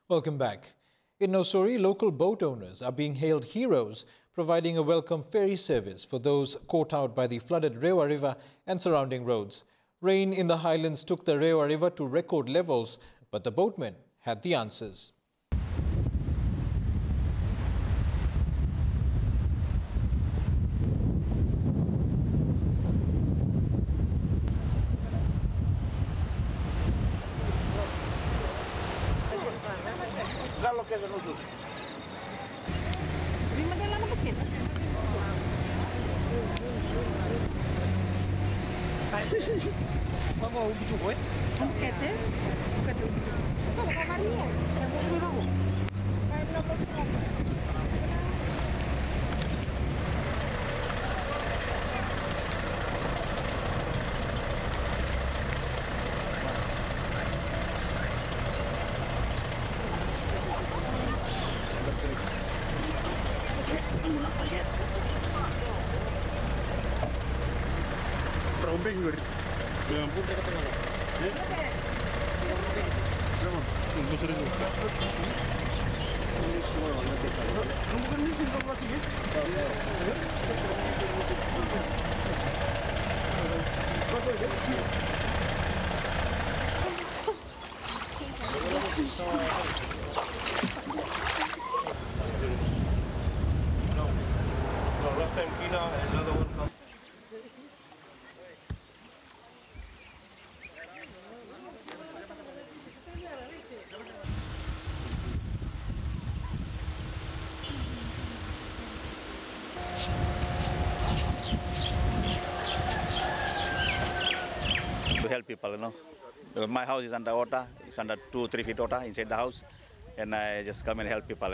Welcome back. In Nosori, local boat owners are being hailed heroes, providing a welcome ferry service for those caught out by the flooded Rewa River and surrounding roads. Rain in the highlands took the Rewa River to record levels, but the boatmen had the answers. To help people, My house is under water. It's under 2-3 feet water inside the house, and I just come and help people,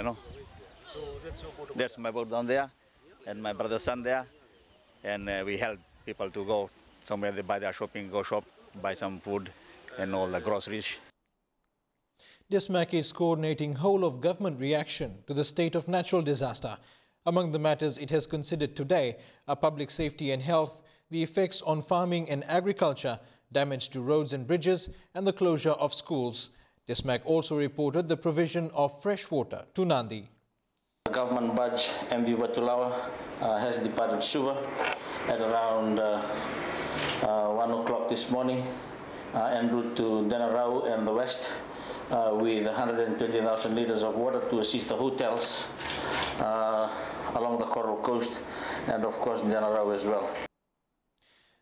So that's your boat? That's my boat down there, and my brother's son there, and we help people to go somewhere, they buy their shopping, go shop, buy some food and all the groceries. DISMAC is coordinating whole-of-government reaction to the state of natural disaster. Among the matters it has considered today are public safety and health, the effects on farming and agriculture, damage to roads and bridges, and the closure of schools. DISMAC also reported the provision of fresh water to Nandi. The government barge MV Watulawa has departed Suva at around 1 o'clock this morning en route to Denarau and the west with 120,000 litres of water to assist the hotels along the Coral Coast and of course Denarau as well.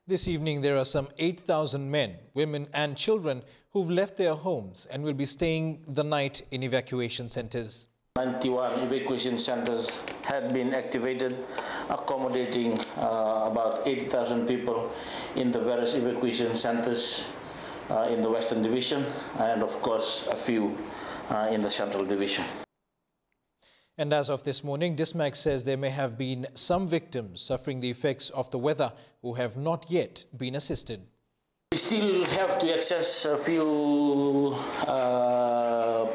This evening there are some 8,000 men, women and children who've left their homes and will be staying the night in evacuation centres. 91 evacuation centres had been activated, accommodating about 80,000 people in the various evacuation centres in the Western Division and of course a few in the Central Division. And as of this morning, DISMAC says there may have been some victims suffering the effects of the weather who have not yet been assisted. We still have to access a few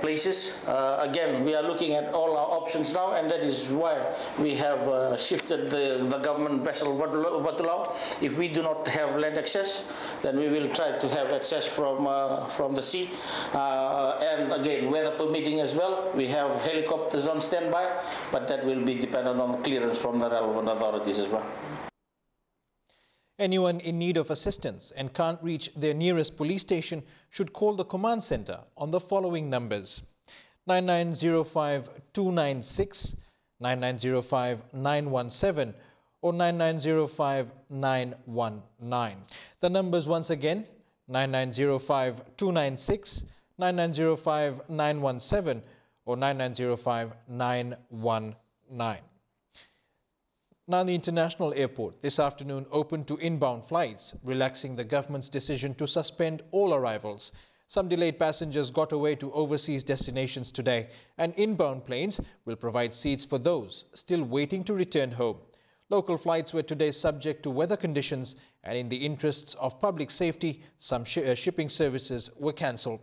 places. Again, we are looking at all our options now, and that is why we have shifted the government vessel Watulawa. If we do not have land access, then we will try to have access from the sea. And again, weather permitting as well, we have helicopters on standby, but that will be dependent on clearance from the relevant authorities as well. Anyone in need of assistance and can't reach their nearest police station should call the command centre on the following numbers: 9905 296, 9905 917 or 9905 919. The numbers once again: 9905 296, 9905 917 or 9905 919. Now, the international airport this afternoon opened to inbound flights, relaxing the government's decision to suspend all arrivals. Some delayed passengers got away to overseas destinations today, and inbound planes will provide seats for those still waiting to return home. Local flights were today subject to weather conditions, and in the interests of public safety, some shipping services were cancelled.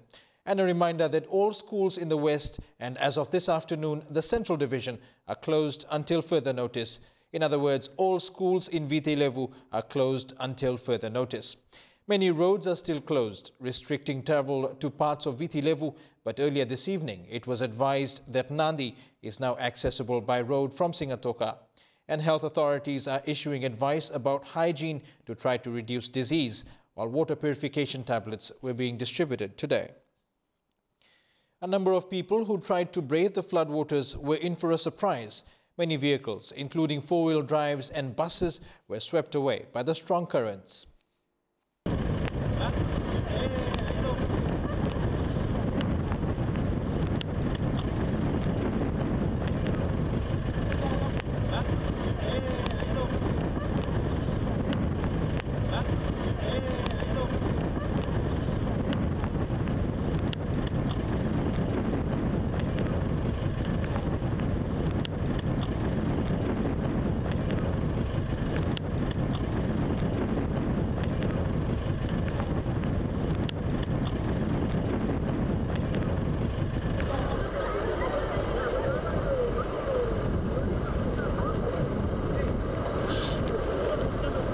And a reminder that all schools in the West and as of this afternoon, the Central Division are closed until further notice. In other words, all schools in Vite Levu are closed until further notice. Many roads are still closed, restricting travel to parts of Viti Levu, but earlier this evening it was advised that Nandi is now accessible by road from Singatoka. And health authorities are issuing advice about hygiene to try to reduce disease, while water purification tablets were being distributed today. A number of people who tried to brave the floodwaters were in for a surprise. Many vehicles, including four-wheel drives and buses, were swept away by the strong currents.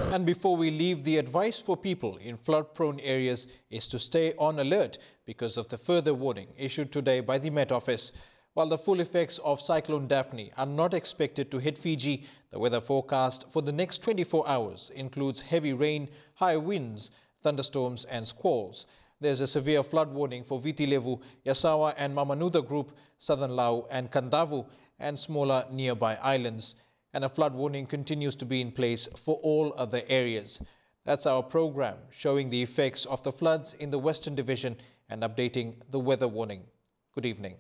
And before we leave, the advice for people in flood-prone areas is to stay on alert because of the further warning issued today by the Met Office. While the full effects of Cyclone Daphne are not expected to hit Fiji, the weather forecast for the next 24 hours includes heavy rain, high winds, thunderstorms and squalls. There's a severe flood warning for Viti Levu, Yasawa and Mamanuca Group, Southern Lau and Kandavu, and smaller nearby islands. And a flood warning continues to be in place for all other areas. That's our program, showing the effects of the floods in the Western Division and updating the weather warning. Good evening.